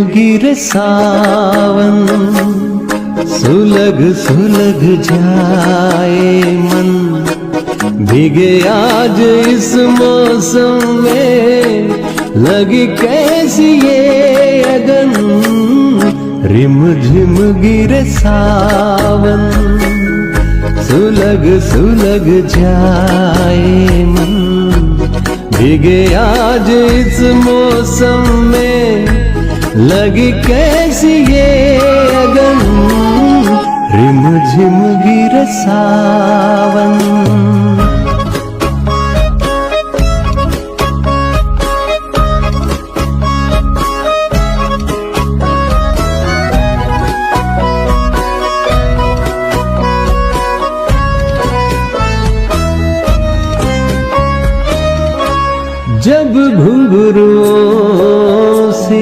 गिरे सावन सुलग सुलग जाए मन, भीगे आज इस मौसम में लगी कैसी ये अगन। रिम झिम गिरे सावन सुलग सुलग जाए मन, भीगे आज इस मौसम में लगी कैसी ये अगन। रिम झिम गिरे सावन। जब घुंघरुओं से